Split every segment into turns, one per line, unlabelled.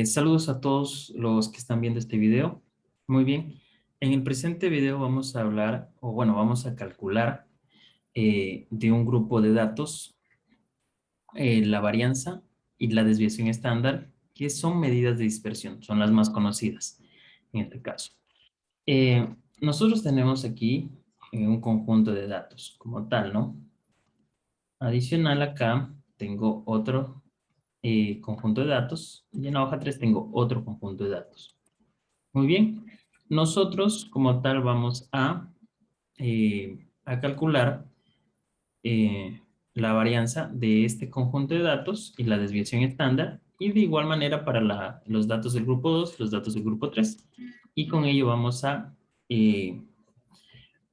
Saludos a todos los que están viendo este video. Muy bien. En el presente video vamos a hablar, o bueno, vamos a calcular de un grupo de datos la varianza y la desviación estándar, que son medidas de dispersión, son las más conocidas en este caso. Nosotros tenemos aquí un conjunto de datos como tal, ¿no? Adicional acá tengo otro conjunto de datos y en la hoja 3 tengo otro conjunto de datos. Muy bien, nosotros como tal vamos a calcular la varianza de este conjunto de datos y la desviación estándar y de igual manera para los datos del grupo 2, los datos del grupo 3 y con ello vamos a eh,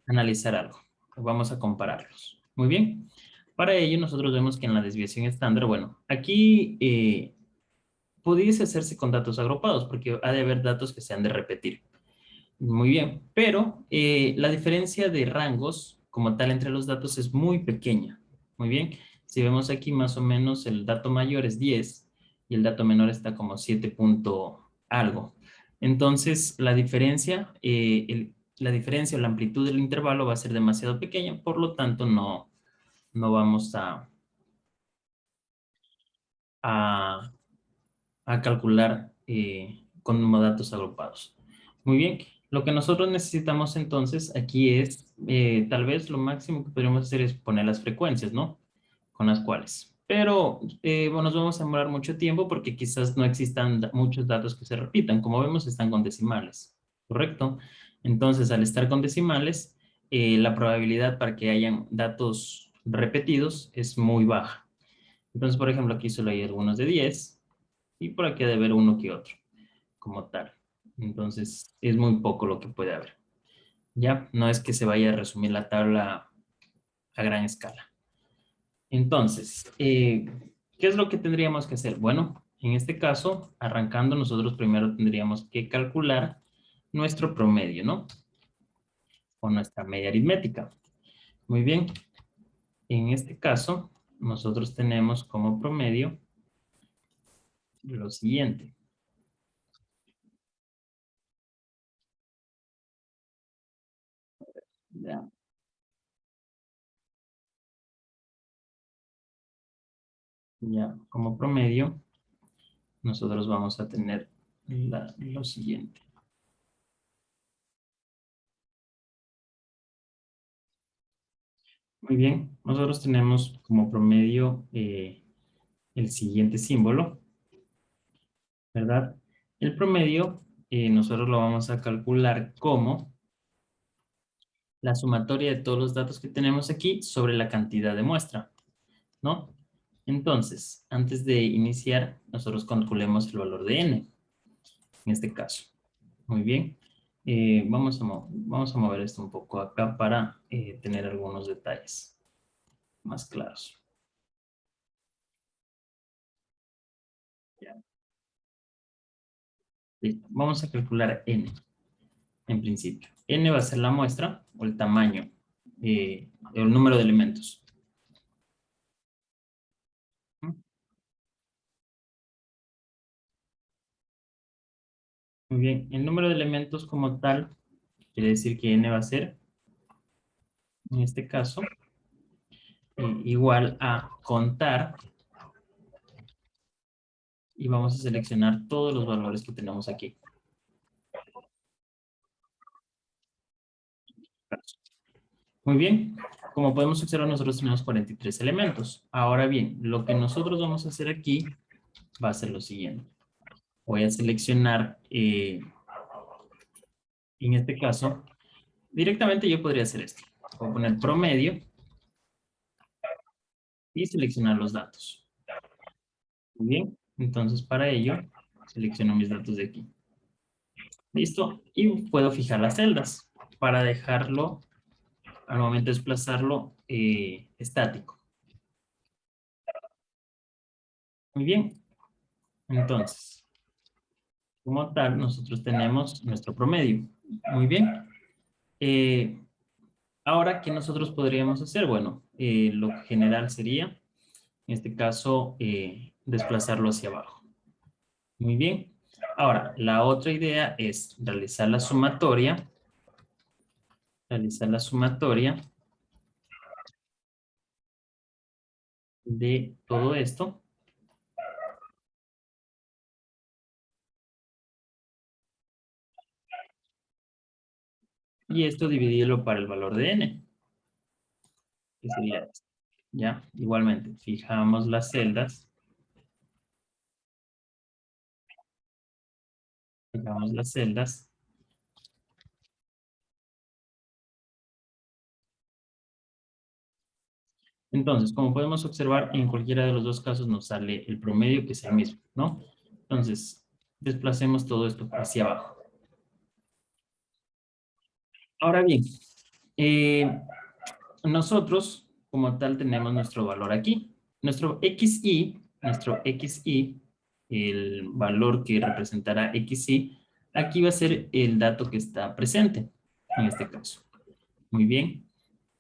analizar algo, vamos a compararlos. Muy bien, para ello nosotros vemos que en la desviación estándar, bueno, aquí pudiese hacerse con datos agrupados porque ha de haber datos que se han de repetir. Muy bien, pero la diferencia de rangos como tal entre los datos es muy pequeña. Muy bien, si vemos aquí más o menos el dato mayor es 10 y el dato menor está como 7 punto algo. Entonces, la diferencia o la amplitud del intervalo va a ser demasiado pequeña, por lo tanto no vamos a, a calcular con datos agrupados. Muy bien, lo que nosotros necesitamos entonces aquí es, tal vez lo máximo que podríamos hacer es poner las frecuencias, ¿no? Con las cuales. Pero bueno, nos vamos a demorar mucho tiempo porque quizás no existan muchos datos que se repitan. Como vemos, están con decimales, ¿correcto? Entonces, al estar con decimales, la probabilidad para que hayan datos repetidos es muy baja. Entonces, por ejemplo, aquí solo hay algunos de 10 y por aquí debe haber uno que otro, como tal. Entonces, es muy poco lo que puede haber. Ya, no es que se vaya a resumir la tabla a gran escala. Entonces, ¿qué es lo que tendríamos que hacer? Bueno, en este caso, arrancando, nosotros primero tendríamos que calcular nuestro promedio, ¿no? O nuestra media aritmética. Muy bien, en este caso, nosotros tenemos como promedio lo siguiente. Ya, ya, como promedio, nosotros vamos a tener lo siguiente. Muy bien, nosotros tenemos como promedio el siguiente símbolo, ¿verdad? El promedio nosotros lo vamos a calcular como la sumatoria de todos los datos que tenemos aquí sobre la cantidad de muestra, ¿no? Entonces, antes de iniciar, nosotros calculemos el valor de n, en este caso. Muy bien. Vamos a mover esto un poco acá para tener algunos detalles más claros. Ya. Listo. Vamos a calcular n en principio. N va a ser la muestra o el tamaño, el número de elementos. Muy bien, el número de elementos como tal quiere decir que n va a ser, en este caso, igual a contar y vamos a seleccionar todos los valores que tenemos aquí. Muy bien, como podemos observar nosotros tenemos 43 elementos. Ahora bien, lo que nosotros vamos a hacer aquí va a ser lo siguiente. Voy a seleccionar, en este caso, directamente yo podría hacer esto. Voy a poner promedio y seleccionar los datos. Muy bien, entonces para ello selecciono mis datos de aquí. Listo, y puedo fijar las celdas para dejarlo, al momento de desplazarlo, estático. Muy bien, entonces, como tal, nosotros tenemos nuestro promedio. Muy bien. Eh, Ahora, ¿qué nosotros podríamos hacer? Bueno, lo general sería, en este caso, desplazarlo hacia abajo. Muy bien. Ahora, la otra idea es realizar la sumatoria de todo esto y esto dividirlo para el valor de n, que sería esto. ¿Ya? Igualmente, fijamos las celdas. Entonces, como podemos observar, en cualquiera de los dos casos nos sale el promedio, que es el mismo, ¿no? Entonces, desplacemos todo esto hacia abajo. Ahora bien, eh, nosotros como tal tenemos nuestro valor aquí. Nuestro xi, el valor que representará xi, aquí va a ser el dato que está presente, en este caso. Muy bien.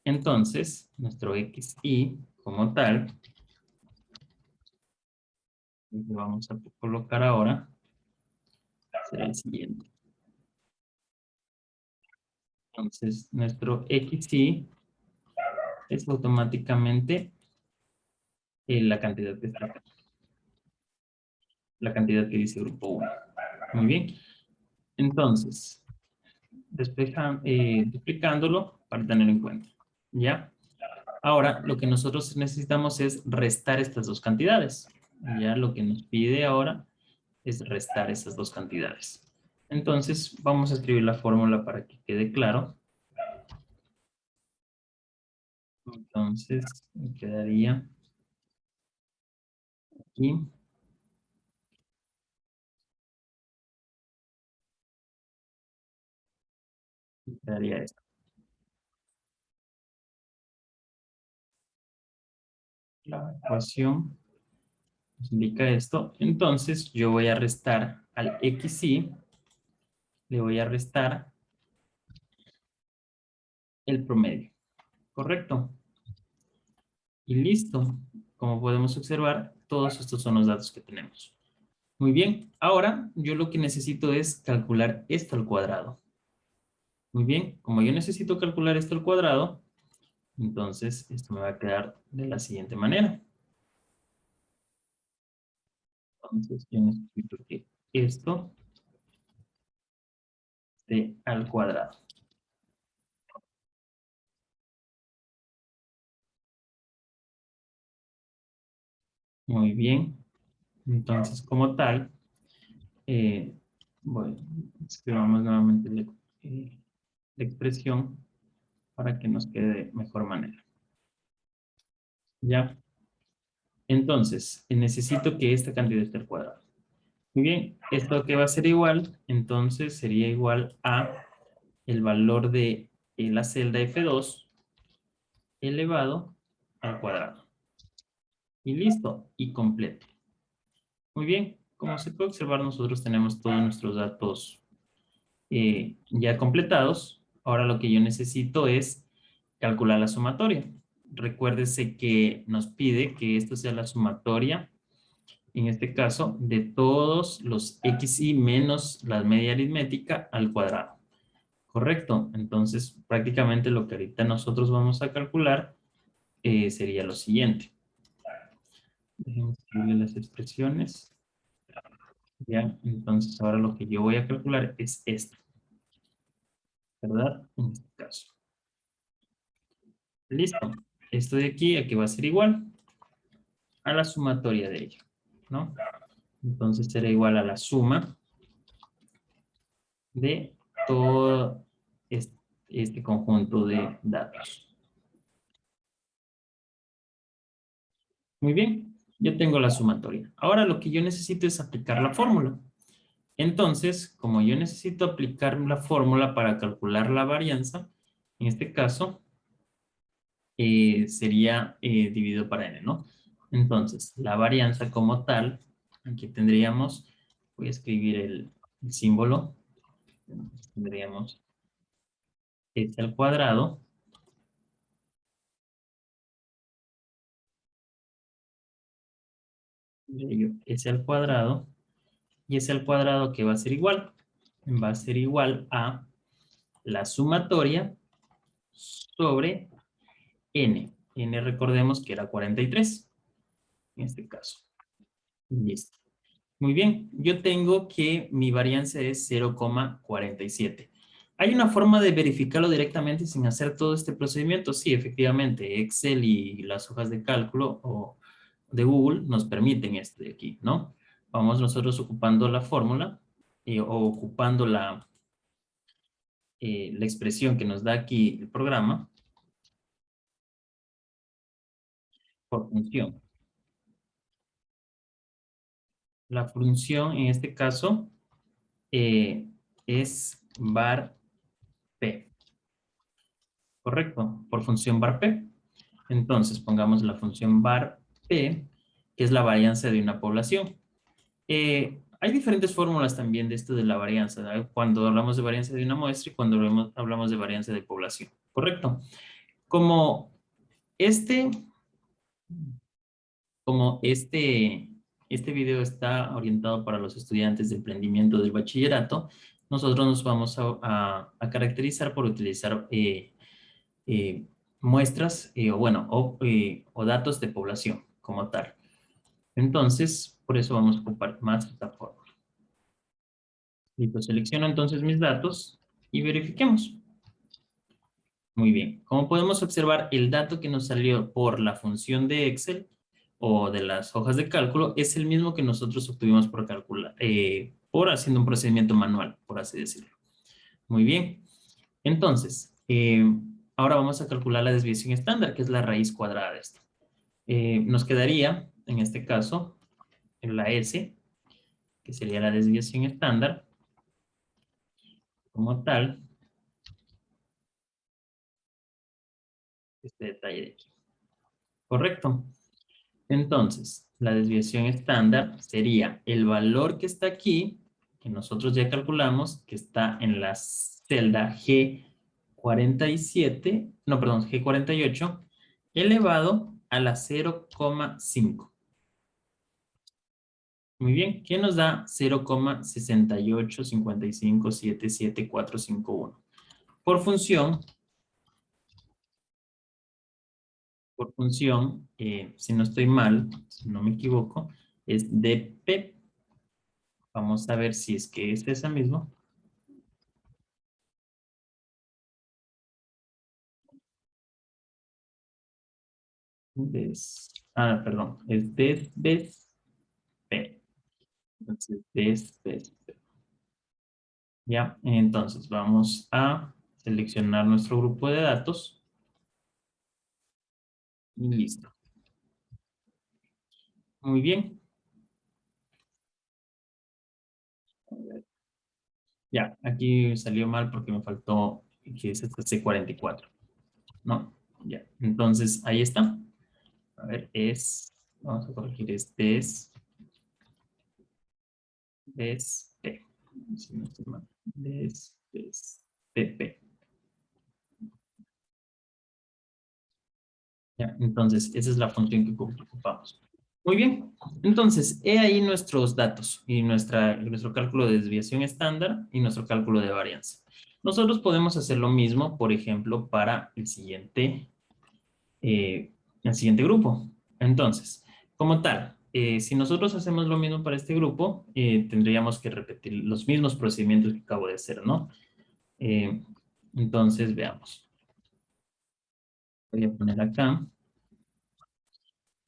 Entonces, nuestro xi como tal, lo vamos a colocar ahora, será el siguiente. Entonces, nuestro xi es automáticamente la cantidad que está acá, la cantidad que dice grupo 1. Muy bien. Entonces, duplicándolo para tener en cuenta. ¿Ya? Ahora, lo que nosotros necesitamos es restar estas dos cantidades. Ya lo que nos pide ahora es restar esas dos cantidades. Entonces, vamos a escribir la fórmula para que quede claro. Entonces, me quedaría aquí. Me quedaría esto. La ecuación nos indica esto. Entonces, yo voy a restar al xi, le voy a restar el promedio. ¿Correcto? Y listo. Como podemos observar, todos estos son los datos que tenemos. Muy bien. Ahora, yo lo que necesito es calcular esto al cuadrado. Muy bien. Como yo necesito calcular esto al cuadrado, entonces esto me va a quedar de la siguiente manera. Entonces, yo necesito que esto esté al cuadrado. Muy bien. Entonces, como tal, eh, bueno, escribamos nuevamente la expresión para que nos quede de mejor manera. ¿Ya? Entonces, necesito que esta cantidad esté al cuadrado. Muy bien, esto que va a ser igual, entonces sería igual a el valor de la celda F2 elevado al cuadrado. Y listo, y completo. Muy bien, como se puede observar, nosotros tenemos todos nuestros datos ya completados. Ahora lo que yo necesito es calcular la sumatoria. Recuérdese que nos pide que esto sea la sumatoria, en este caso, de todos los xi menos la media aritmética al cuadrado. ¿Correcto? Entonces, prácticamente lo que ahorita nosotros vamos a calcular sería lo siguiente. Déjenme escribirle las expresiones. Ya, entonces ahora lo que yo voy a calcular es esto, ¿verdad? En este caso. Listo. Esto de aquí va a ser igual a la sumatoria de ello, ¿no? Entonces será igual a la suma de todo este conjunto de datos. Muy bien, yo tengo la sumatoria. Ahora lo que yo necesito es aplicar la fórmula. Entonces, como yo necesito aplicar la fórmula para calcular la varianza, en este caso sería dividido para n, ¿no? Entonces, la varianza como tal, aquí tendríamos, voy a escribir el símbolo, tendríamos s al cuadrado, de ello, s al cuadrado y es al cuadrado que va a ser igual. Va a ser igual a la sumatoria sobre n. N recordemos que era 43 en este caso. Listo. Muy bien, yo tengo que mi varianza es 0,47. ¿Hay una forma de verificarlo directamente sin hacer todo este procedimiento? Sí, efectivamente, Excel y las hojas de cálculo o de Google nos permiten esto de aquí, ¿no? Vamos nosotros ocupando la fórmula o ocupando la expresión que nos da aquí el programa por función. La función en este caso es var p, ¿correcto? Por función var p. Entonces pongamos la función var p, que es la varianza de una población. Hay diferentes fórmulas también de esto de la varianza, ¿no? Cuando hablamos de varianza de una muestra y cuando hablamos de varianza de población, ¿correcto? Como este, como este video está orientado para los estudiantes de emprendimiento del bachillerato, nosotros nos vamos a caracterizar por utilizar eh, muestras o datos de población como tal. Entonces, por eso vamos a ocupar más esta fórmula. Listo, selecciono entonces mis datos y verifiquemos. Muy bien. Como podemos observar, el dato que nos salió por la función de Excel o de las hojas de cálculo es el mismo que nosotros obtuvimos por calcular, por haciendo un procedimiento manual, por así decirlo. Muy bien. Entonces, ahora vamos a calcular la desviación estándar, que es la raíz cuadrada de esto. Nos quedaría, en este caso, en la S, que sería la desviación estándar, como tal, este detalle de aquí. ¿Correcto? Entonces, la desviación estándar sería el valor que está aquí, que nosotros ya calculamos, que está en la celda G47, no, perdón, G48, elevado a la 0,5. Muy bien, ¿qué nos da 0,6855777451? Por función, si no estoy mal, si no me equivoco, es dp. Vamos a ver si es que es esa misma. Perdón, es P. Entonces, P. Ya, entonces vamos a seleccionar nuestro grupo de datos y listo. Muy bien. Ya, aquí salió mal porque me faltó que es este C44, ¿no? Ya, entonces ahí está. A ver, vamos a corregir, P. Si no estoy mal, PP. Ya, entonces, esa es la función que ocupamos. Muy bien, entonces, he ahí nuestros datos y nuestro cálculo de desviación estándar y nuestro cálculo de varianza. Nosotros podemos hacer lo mismo, por ejemplo, para el siguiente grupo. Entonces, como tal, si nosotros hacemos lo mismo para este grupo, tendríamos que repetir los mismos procedimientos que acabo de hacer, ¿no? Eh, entonces, veamos. Voy a poner acá.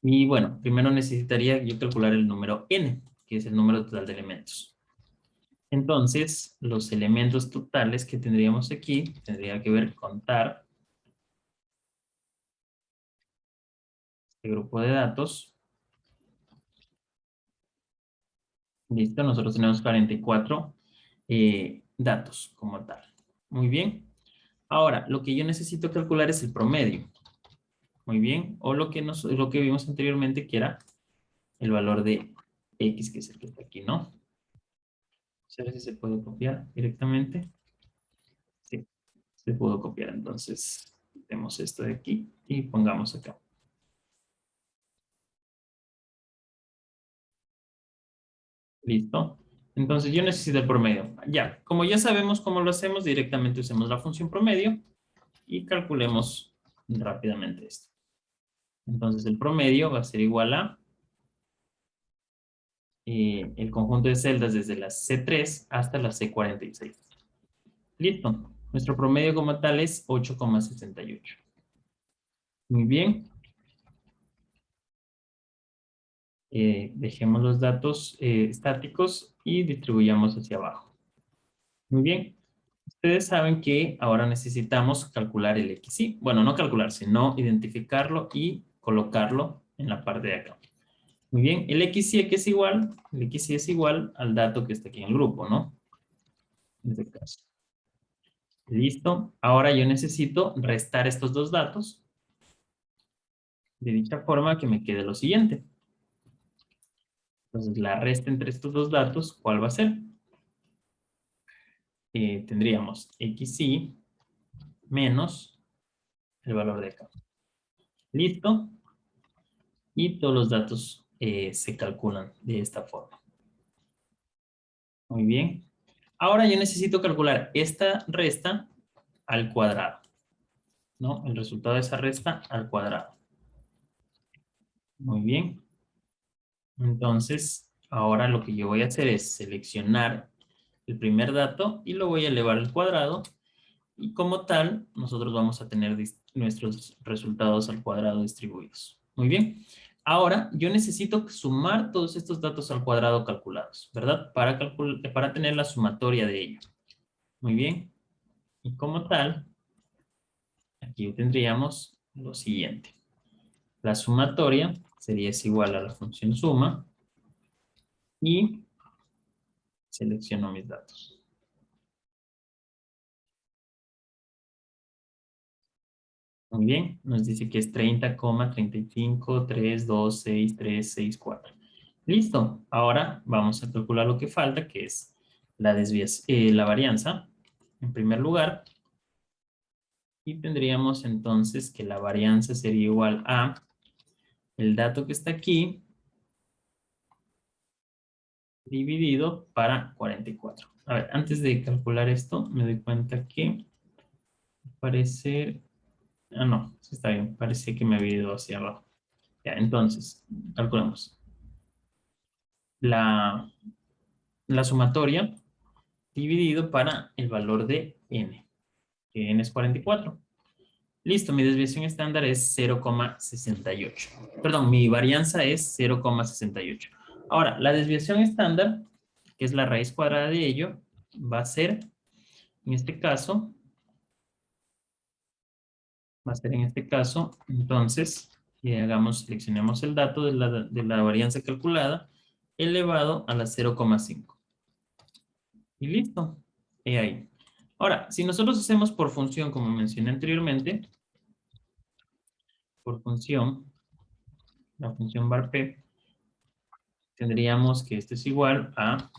Y bueno, primero necesitaría yo calcular el número n, que es el número total de elementos. Entonces, los elementos totales que tendríamos aquí, tendría que ver contar este grupo de datos. Listo, nosotros tenemos 44 datos como tal. Muy bien. Ahora, lo que yo necesito calcular es el promedio. Muy bien. O lo que vimos anteriormente, que era el valor de x, que es el que está aquí, ¿no? A ver si se puede copiar directamente. Sí, se pudo copiar. Entonces, quitemos esto de aquí y pongamos acá. Listo. Entonces yo necesito el promedio. Ya, como ya sabemos cómo lo hacemos, directamente usemos la función promedio y calculemos rápidamente esto. Entonces el promedio va a ser igual a el conjunto de celdas desde la C3 hasta la C46. Listo. Nuestro promedio como tal es 8,68. Muy bien. Dejemos los datos estáticos y distribuyamos hacia abajo. Muy bien. Ustedes saben que ahora necesitamos calcular el XY. Bueno, no calcular, sino identificarlo y colocarlo en la parte de acá. Muy bien, el XY que es igual, el XY es igual al dato que está aquí en el grupo, ¿no? En este caso. Listo. Ahora yo necesito restar estos dos datos de dicha forma que me quede lo siguiente. Entonces, la resta entre estos dos datos, ¿cuál va a ser? Tendríamos XY menos el valor de acá. Listo. Y todos los datos se calculan de esta forma. Muy bien. Ahora yo necesito calcular esta resta al cuadrado, ¿no? El resultado de esa resta al cuadrado. Muy bien. Entonces, ahora lo que yo voy a hacer es seleccionar el primer dato y lo voy a elevar al cuadrado. Y como tal, nosotros vamos a tener nuestros resultados al cuadrado distribuidos. Muy bien. Ahora, yo necesito sumar todos estos datos al cuadrado calculados, ¿verdad? Para tener la sumatoria de ello. Muy bien. Y como tal, aquí tendríamos lo siguiente. La sumatoria sería igual a la función suma y selecciono mis datos. Muy bien, nos dice que es 30,35,326,364. Listo, ahora vamos a calcular lo que falta, que es la varianza, en primer lugar. Y tendríamos entonces que la varianza sería igual a el dato que está aquí dividido para 44. A ver, antes de calcular esto, me doy cuenta que parece... Ah, no, sí está bien, parece que me había ido hacia abajo. Ya, entonces, calculamos. La, la sumatoria dividido para el valor de n, que n es 44. Listo, mi desviación estándar es 0,68. Perdón, mi varianza es 0,68. Ahora, la desviación estándar, que es la raíz cuadrada de ello, va a ser, en este caso, entonces, seleccionemos el dato de la varianza calculada elevado a la 0,5. Y listo. He ahí. Ahora, si nosotros hacemos por función, como mencioné anteriormente, por función, la función var_p, tendríamos que esto es igual a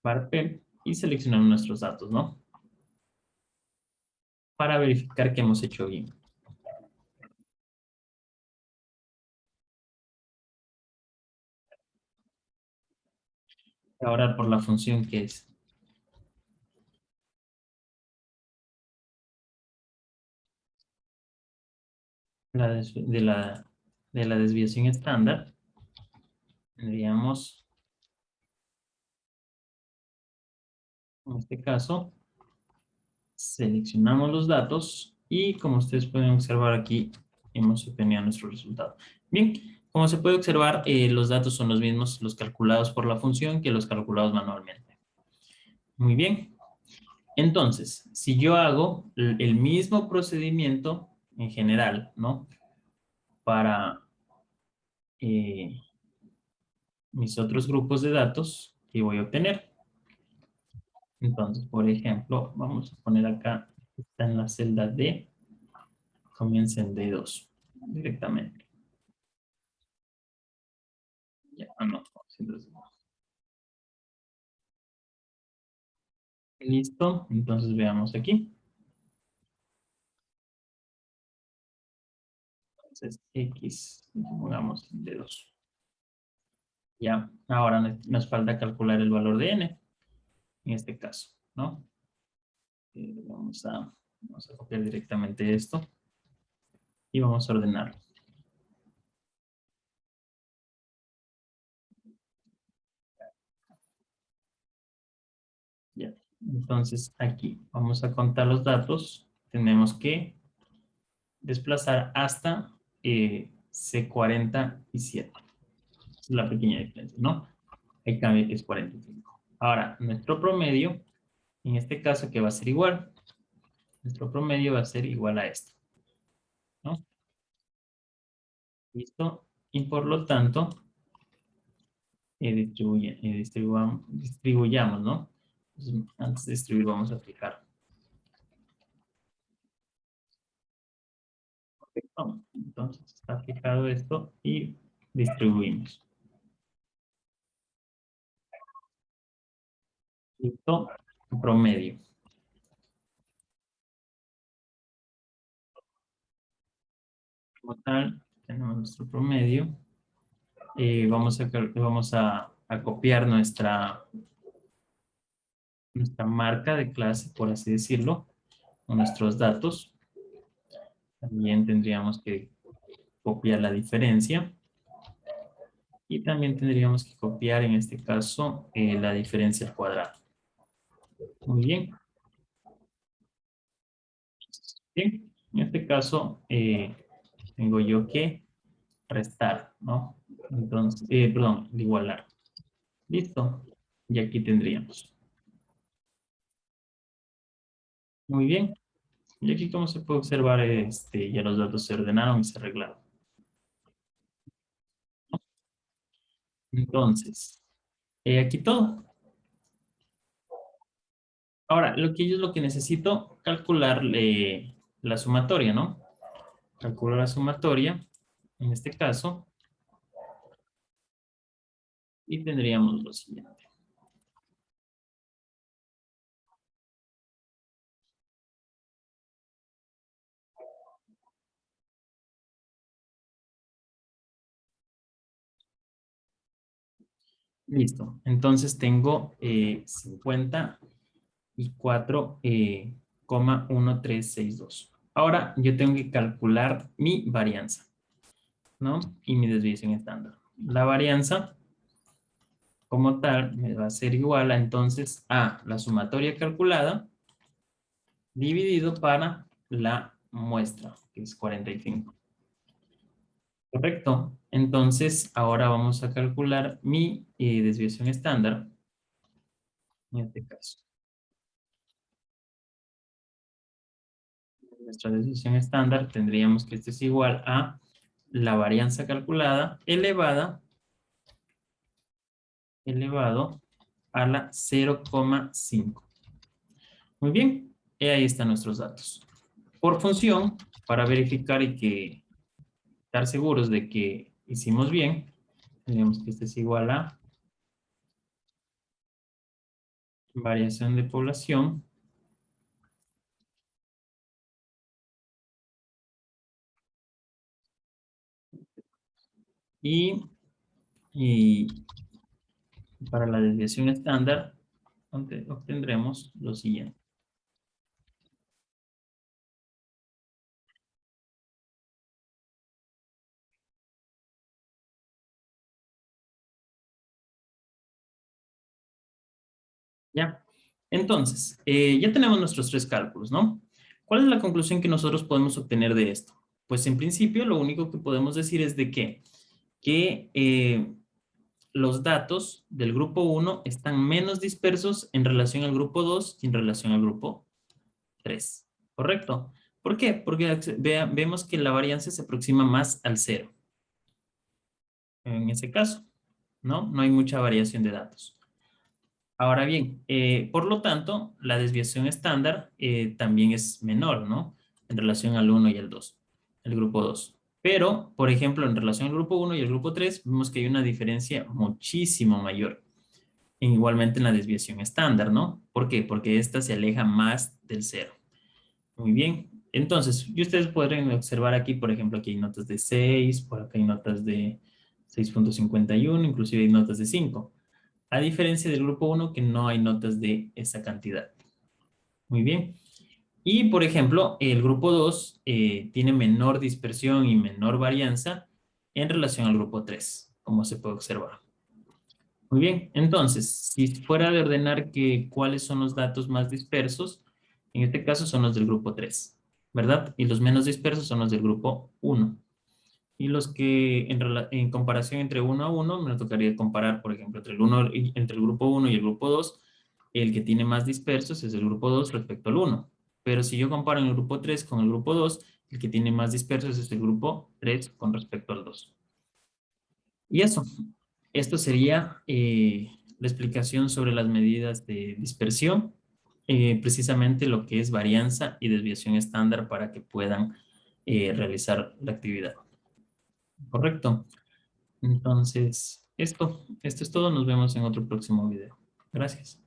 var_p y seleccionamos nuestros datos, ¿no? Para verificar que hemos hecho bien. Ahora por la función que es de la desviación estándar, tendríamos, en este caso, seleccionamos los datos y como ustedes pueden observar aquí, hemos obtenido nuestro resultado. Bien, como se puede observar, los datos son los mismos, los calculados por la función que los calculados manualmente. Muy bien. Entonces, si yo hago el mismo procedimiento en general, ¿no? Para eh, mis otros grupos de datos, ¿qué voy a obtener? Entonces, por ejemplo, vamos a poner acá, está en la celda D, comienza en D2 directamente. Ya, no, entonces, listo, entonces veamos aquí. Entonces, X, pongamos D2. Ya, ahora nos falta calcular el valor de n, en este caso, ¿no? Vamos a copiar directamente esto y vamos a ordenarlo. Ya. Entonces, aquí vamos a contar los datos. Tenemos que desplazar hasta C47. Es la pequeña diferencia, ¿no? El cambio que es 45. Ahora, nuestro promedio, en este caso, que va a ser igual. Nuestro promedio va a ser igual a esto, ¿no? ¿Listo? Y por lo tanto, distribuyamos, ¿no? Entonces, antes de distribuir, vamos a aplicar. Perfecto. Entonces, está aplicado esto y distribuimos. ¿Listo? Promedio. Como tal, tenemos nuestro promedio. Vamos a copiar nuestra marca de clase, por así decirlo, con nuestros datos. También tendríamos que copiar la diferencia. Y también tendríamos que copiar, en este caso, la diferencia al cuadrado. Muy bien. Bien. En este caso, tengo yo que restar, ¿no? Entonces, perdón, igualar. Listo. Y aquí tendríamos. Muy bien. Y aquí, como se puede observar, ya los datos se ordenaron y se arreglaron. Entonces, aquí todo. Ahora, lo que necesito, calcular la sumatoria, ¿no? Calculo la sumatoria, en este caso, y tendríamos lo siguiente. Listo. Entonces tengo 54,1362. Ahora yo tengo que calcular mi varianza, ¿no? Y mi desviación estándar. La varianza, como tal, me va a ser igual a entonces a la sumatoria calculada dividido para la muestra, que es 45. Correcto. Entonces, ahora vamos a calcular mi desviación estándar, en este caso. Nuestra desviación estándar tendríamos que esto es igual a la varianza calculada elevado a la 0,5. Muy bien, y ahí están nuestros datos. Por función, para verificar y estar seguros de que hicimos bien, tenemos que esto es igual a variación de población y, y para la desviación estándar obtendremos lo siguiente. ¿Ya? Entonces, ya tenemos nuestros tres cálculos, ¿no? ¿Cuál es la conclusión que nosotros podemos obtener de esto? Pues en principio lo único que podemos decir es de que los datos del grupo 1 están menos dispersos en relación al grupo 2 y en relación al grupo 3. ¿Correcto? ¿Por qué? Porque vemos que la varianza se aproxima más al cero. En ese caso, ¿no? No hay mucha variación de datos. Ahora bien, por lo tanto, la desviación estándar también es menor, ¿no? En relación al 1 y al 2, el grupo 2. Pero, por ejemplo, en relación al grupo 1 y el grupo 3, vemos que hay una diferencia muchísimo mayor. Igualmente en la desviación estándar, ¿no? ¿Por qué? Porque esta se aleja más del cero. Muy bien. Entonces, y ustedes podrán observar aquí, por ejemplo, aquí hay notas de 6, por acá hay notas de 6.51, inclusive hay notas de 5. A diferencia del grupo 1 que no hay notas de esa cantidad. Muy bien. Y, por ejemplo, el grupo 2 tiene menor dispersión y menor varianza en relación al grupo 3, como se puede observar. Muy bien, entonces, si fuera de ordenar cuáles son los datos más dispersos, en este caso son los del grupo 3, ¿verdad? Y los menos dispersos son los del grupo 1. Y los que en comparación entre uno a uno, me tocaría comparar, por ejemplo, entre el grupo 1 y el grupo 2, el que tiene más dispersos es el grupo 2 respecto al 1. Pero si yo comparo el grupo 3 con el grupo 2, el que tiene más dispersos es el grupo 3 con respecto al 2. Y eso, esto sería la explicación sobre las medidas de dispersión, precisamente lo que es varianza y desviación estándar para que puedan realizar la actividad. Correcto. Entonces, esto es todo. Nos vemos en otro próximo video. Gracias.